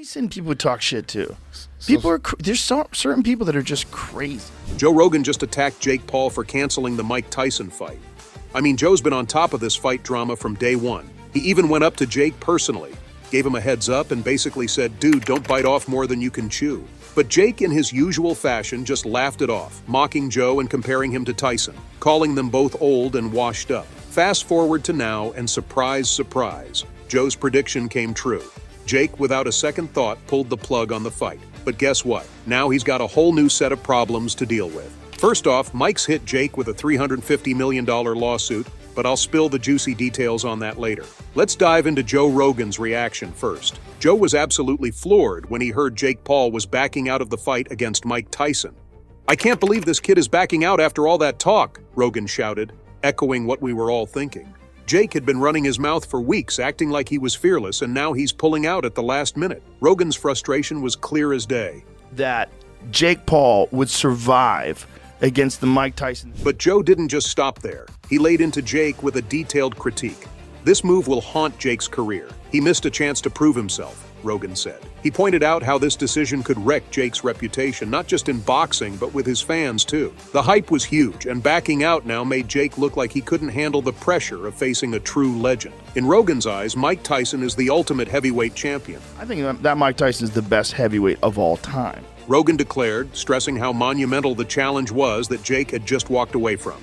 Tyson, people talk shit too. There's certain people that are just crazy. Joe Rogan just attacked Jake Paul for canceling the Mike Tyson fight. I mean, Joe's been on top of this fight drama from day one. He even went up to Jake personally, gave him a heads up, and basically said, "Dude, don't bite off more than you can chew." But Jake, in his usual fashion, just laughed it off, mocking Joe and comparing him to Tyson, calling them both old and washed up. Fast forward to now, and surprise, surprise, Joe's prediction came true. Jake, without a second thought, pulled the plug on the fight. But guess what? Now he's got a whole new set of problems to deal with. First off, Mike's hit Jake with a $350 million lawsuit, but I'll spill the juicy details on that later. Let's dive into Joe Rogan's reaction first. Joe was absolutely floored when he heard Jake Paul was backing out of the fight against Mike Tyson. "I can't believe this kid is backing out after all that talk," Rogan shouted, echoing what we were all thinking. Jake had been running his mouth for weeks, acting like he was fearless, and now he's pulling out at the last minute. Rogan's frustration was clear as day. That Jake Paul would survive against the Mike Tyson. But Joe didn't just stop there. He laid into Jake with a detailed critique. "This move will haunt Jake's career. He missed a chance to prove himself," Rogan said. He pointed out how this decision could wreck Jake's reputation, not just in boxing, but with his fans too. The hype was huge, and backing out now made Jake look like he couldn't handle the pressure of facing a true legend. In Rogan's eyes, Mike Tyson is the ultimate heavyweight champion. I think that Mike Tyson is the best heavyweight of all time. Rogan declared, stressing how monumental the challenge was that Jake had just walked away from.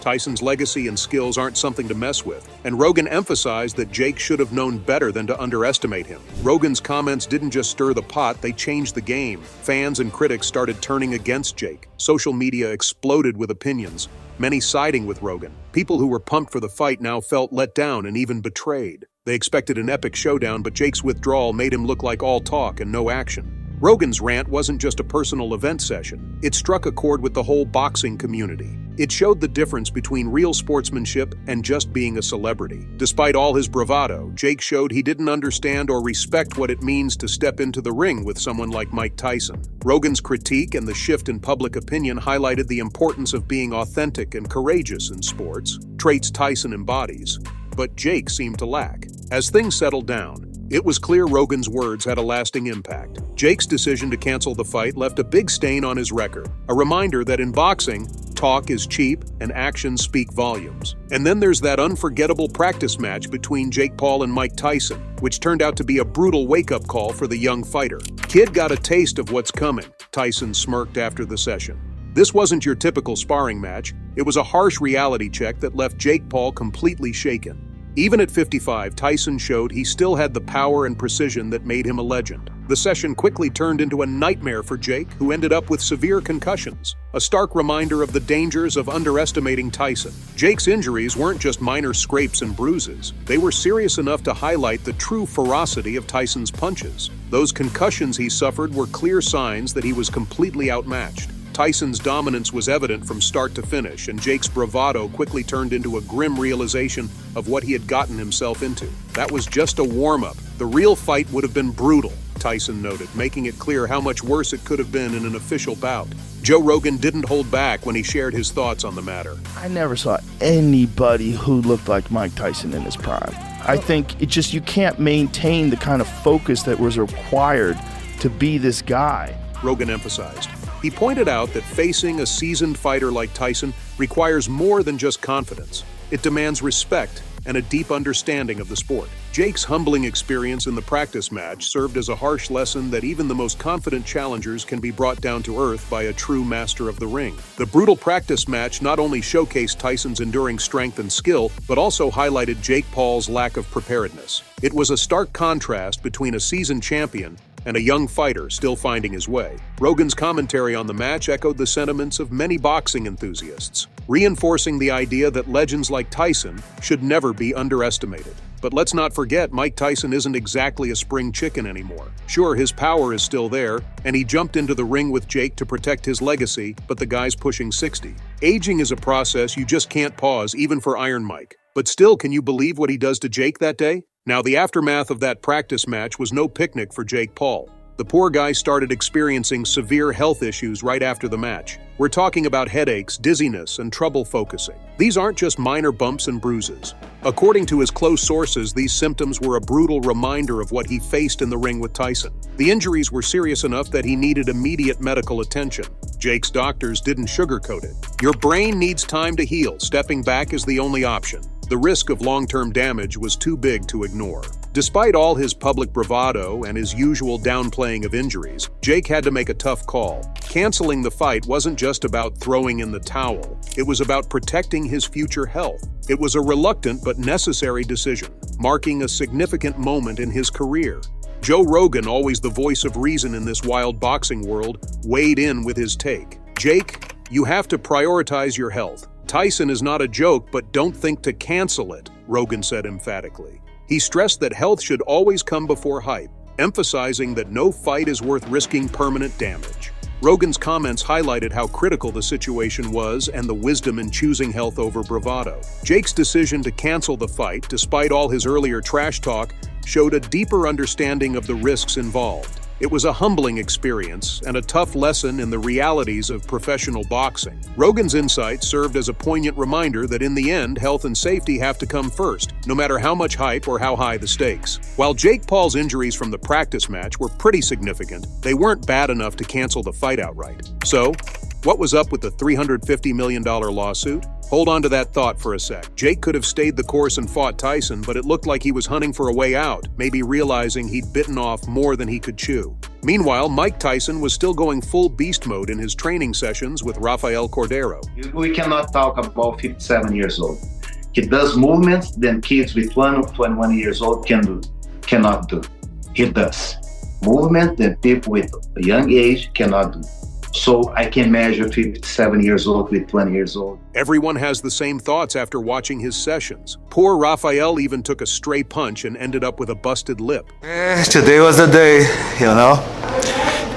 Tyson's legacy and skills aren't something to mess with, and Rogan emphasized that Jake should have known better than to underestimate him. Rogan's comments didn't just stir the pot, they changed the game. Fans and critics started turning against Jake. Social media exploded with opinions, many siding with Rogan. People who were pumped for the fight now felt let down and even betrayed. They expected an epic showdown, but Jake's withdrawal made him look like all talk and no action. Rogan's rant wasn't just a personal event session. It struck a chord with the whole boxing community. It showed the difference between real sportsmanship and just being a celebrity. Despite all his bravado, Jake showed he didn't understand or respect what it means to step into the ring with someone like Mike Tyson. Rogan's critique and the shift in public opinion highlighted the importance of being authentic and courageous in sports, traits Tyson embodies, but Jake seemed to lack. As things settled down, it was clear Rogan's words had a lasting impact. Jake's decision to cancel the fight left a big stain on his record, a reminder that in boxing, talk is cheap and actions speak volumes. And then there's that unforgettable practice match between Jake Paul and Mike Tyson, which turned out to be a brutal wake-up call for the young fighter. "Kid got a taste of what's coming," Tyson smirked after the session. This wasn't your typical sparring match. It was a harsh reality check that left Jake Paul completely shaken. Even at 55, Tyson showed he still had the power and precision that made him a legend. The session quickly turned into a nightmare for Jake, who ended up with severe concussions, a stark reminder of the dangers of underestimating Tyson. Jake's injuries weren't just minor scrapes and bruises. They were serious enough to highlight the true ferocity of Tyson's punches. Those concussions he suffered were clear signs that he was completely outmatched. Tyson's dominance was evident from start to finish, and Jake's bravado quickly turned into a grim realization of what he had gotten himself into. That was just a warm-up. The real fight would have been brutal, Tyson noted, making it clear how much worse it could have been in an official bout. Joe Rogan didn't hold back when he shared his thoughts on the matter. I never saw anybody who looked like Mike Tyson in his prime. I think you can't maintain the kind of focus that was required to be this guy, Rogan emphasized. He pointed out that facing a seasoned fighter like Tyson requires more than just confidence. It demands respect and a deep understanding of the sport. Jake's humbling experience in the practice match served as a harsh lesson that even the most confident challengers can be brought down to earth by a true master of the ring. The brutal practice match not only showcased Tyson's enduring strength and skill, but also highlighted Jake Paul's lack of preparedness. It was a stark contrast between a seasoned champion and a young fighter still finding his way. Rogan's commentary on the match echoed the sentiments of many boxing enthusiasts, reinforcing the idea that legends like Tyson should never be underestimated. But let's not forget, Mike Tyson isn't exactly a spring chicken anymore. Sure, his power is still there, and he jumped into the ring with Jake to protect his legacy, but the guy's pushing 60. Aging is a process you just can't pause, even for Iron Mike. But still, can you believe what he does to Jake that day? Now, the aftermath of that practice match was no picnic for Jake Paul. The poor guy started experiencing severe health issues right after the match. We're talking about headaches, dizziness, and trouble focusing. These aren't just minor bumps and bruises. According to his close sources, these symptoms were a brutal reminder of what he faced in the ring with Tyson. The injuries were serious enough that he needed immediate medical attention. Jake's doctors didn't sugarcoat it. Your brain needs time to heal. Stepping back is the only option. The risk of long-term damage was too big to ignore. Despite all his public bravado and his usual downplaying of injuries, Jake had to make a tough call. Canceling the fight wasn't just about throwing in the towel. It was about protecting his future health. It was a reluctant but necessary decision, marking a significant moment in his career. Joe Rogan, always the voice of reason in this wild boxing world, weighed in with his take. Jake, you have to prioritize your health. Tyson is not a joke, but don't think to cancel it, Rogan said emphatically. He stressed that health should always come before hype, emphasizing that no fight is worth risking permanent damage. Rogan's comments highlighted how critical the situation was and the wisdom in choosing health over bravado. Jake's decision to cancel the fight, despite all his earlier trash talk, showed a deeper understanding of the risks involved. It was a humbling experience and a tough lesson in the realities of professional boxing. Rogan's insight served as a poignant reminder that in the end, health and safety have to come first, no matter how much hype or how high the stakes. While Jake Paul's injuries from the practice match were pretty significant, they weren't bad enough to cancel the fight outright. So, what was up with the $350 million lawsuit? Hold on to that thought for a sec. Jake could have stayed the course and fought Tyson, but it looked like he was hunting for a way out, maybe realizing he'd bitten off more than he could chew. Meanwhile, Mike Tyson was still going full beast mode in his training sessions with Rafael Cordeiro. We cannot talk about 57 years old. He does movements that kids with 20 or 21 years old cannot do. He does. Movement that people with a young age cannot do. So I can measure 57 years old with 20 years old. Everyone has the same thoughts after watching his sessions. Poor Rafael even took a stray punch and ended up with a busted lip. Today was the day, you know.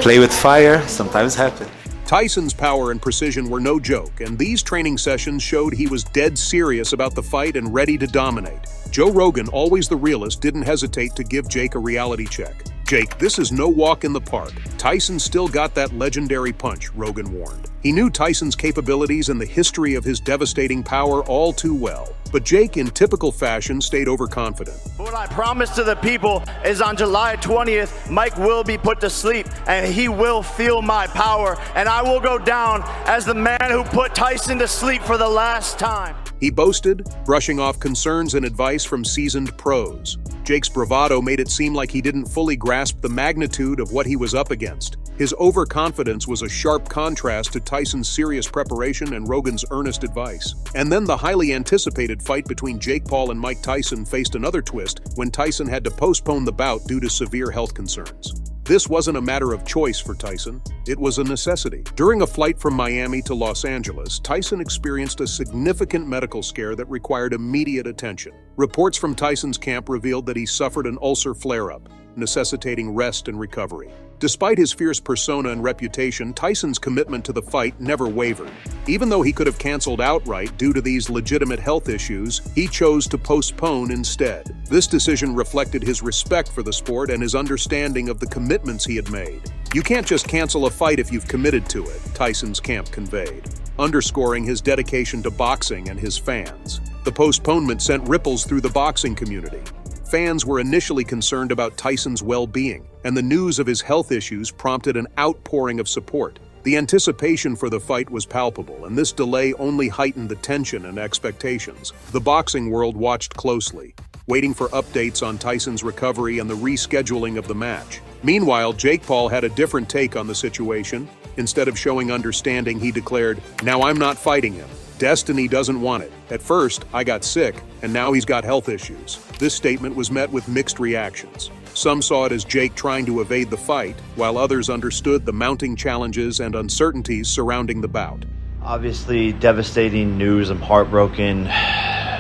Play with fire, sometimes happen. Tyson's power and precision were no joke, and these training sessions showed he was dead serious about the fight and ready to dominate. Joe Rogan, always the realist, didn't hesitate to give Jake a reality check. Jake, this is no walk in the park. Tyson still got that legendary punch, Rogan warned. He knew Tyson's capabilities and the history of his devastating power all too well. But Jake, in typical fashion, stayed overconfident. What I promise to the people is on July 20th, Mike will be put to sleep and he will feel my power, and I will go down as the man who put Tyson to sleep for the last time. He boasted, brushing off concerns and advice from seasoned pros. Jake's bravado made it seem like he didn't fully grasp the magnitude of what he was up against. His overconfidence was a sharp contrast to Tyson's serious preparation and Rogan's earnest advice. And then the highly anticipated fight between Jake Paul and Mike Tyson faced another twist when Tyson had to postpone the bout due to severe health concerns. This wasn't a matter of choice for Tyson, it was a necessity. During a flight from Miami to Los Angeles, Tyson experienced a significant medical scare that required immediate attention. Reports from Tyson's camp revealed that he suffered an ulcer flare-up, necessitating rest and recovery. Despite his fierce persona and reputation, Tyson's commitment to the fight never wavered. Even though he could have canceled outright due to these legitimate health issues, he chose to postpone instead. This decision reflected his respect for the sport and his understanding of the commitments he had made. You can't just cancel a fight if you've committed to it, Tyson's camp conveyed, underscoring his dedication to boxing and his fans. The postponement sent ripples through the boxing community. Fans were initially concerned about Tyson's well-being, and the news of his health issues prompted an outpouring of support. The anticipation for the fight was palpable, and this delay only heightened the tension and expectations. The boxing world watched closely, waiting for updates on Tyson's recovery and the rescheduling of the match. Meanwhile, Jake Paul had a different take on the situation. Instead of showing understanding, he declared, "Now I'm not fighting him. Destiny doesn't want it. At first, I got sick, and now he's got health issues." This statement was met with mixed reactions. Some saw it as Jake trying to evade the fight, while others understood the mounting challenges and uncertainties surrounding the bout. Obviously, devastating news. I'm heartbroken,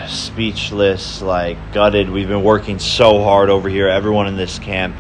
speechless, gutted. We've been working so hard over here, everyone in this camp,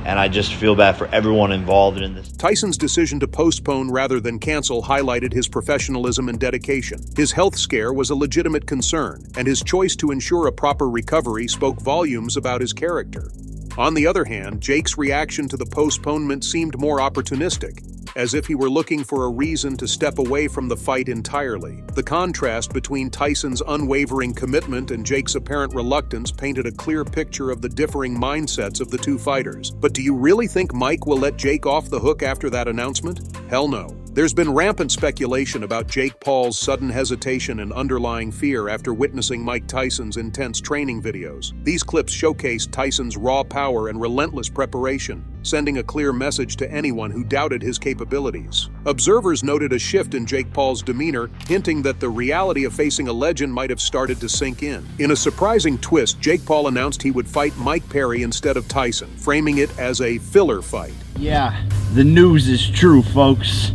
and I just feel bad for everyone involved in this. Tyson's decision to postpone rather than cancel highlighted his professionalism and dedication. His health scare was a legitimate concern, and his choice to ensure a proper recovery spoke volumes about his character. On the other hand, Jake's reaction to the postponement seemed more opportunistic, as if he were looking for a reason to step away from the fight entirely. The contrast between Tyson's unwavering commitment and Jake's apparent reluctance painted a clear picture of the differing mindsets of the two fighters. But do you really think Mike will let Jake off the hook after that announcement? Hell no. There's been rampant speculation about Jake Paul's sudden hesitation and underlying fear after witnessing Mike Tyson's intense training videos. These clips showcased Tyson's raw power and relentless preparation, sending a clear message to anyone who doubted his capabilities. Observers noted a shift in Jake Paul's demeanor, hinting that the reality of facing a legend might have started to sink in. In a surprising twist, Jake Paul announced he would fight Mike Perry instead of Tyson, framing it as a filler fight. Yeah, the news is true, folks.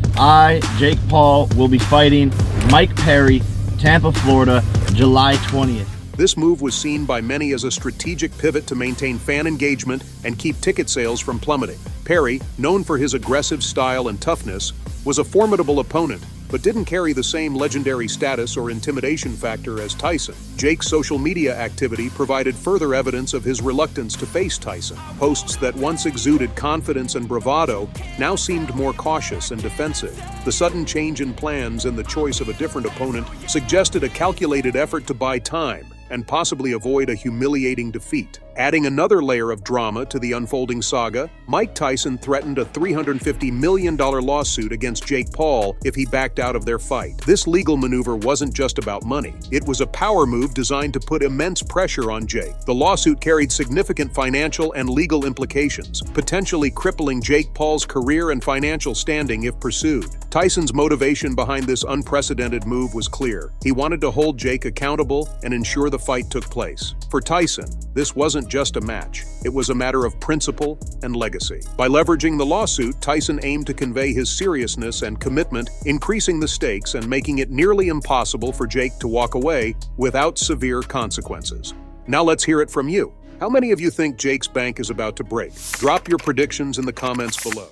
Jake Paul, will be fighting Mike Perry, Tampa, Florida, July 20th. This move was seen by many as a strategic pivot to maintain fan engagement and keep ticket sales from plummeting. Perry, known for his aggressive style and toughness, was a formidable opponent, but didn't carry the same legendary status or intimidation factor as Tyson. Jake's social media activity provided further evidence of his reluctance to face Tyson. Posts that once exuded confidence and bravado now seemed more cautious and defensive. The sudden change in plans and the choice of a different opponent suggested a calculated effort to buy time and possibly avoid a humiliating defeat. Adding another layer of drama to the unfolding saga, Mike Tyson threatened a $350 million lawsuit against Jake Paul if he backed out of their fight. This legal maneuver wasn't just about money. It was a power move designed to put immense pressure on Jake. The lawsuit carried significant financial and legal implications, potentially crippling Jake Paul's career and financial standing if pursued. Tyson's motivation behind this unprecedented move was clear. He wanted to hold Jake accountable and ensure the fight took place. For Tyson, this wasn't just a match. It was a matter of principle and legacy. By leveraging the lawsuit, Tyson aimed to convey his seriousness and commitment, increasing the stakes and making it nearly impossible for Jake to walk away without severe consequences. Now let's hear it from you. How many of you think Jake's bank is about to break? Drop your predictions in the comments below.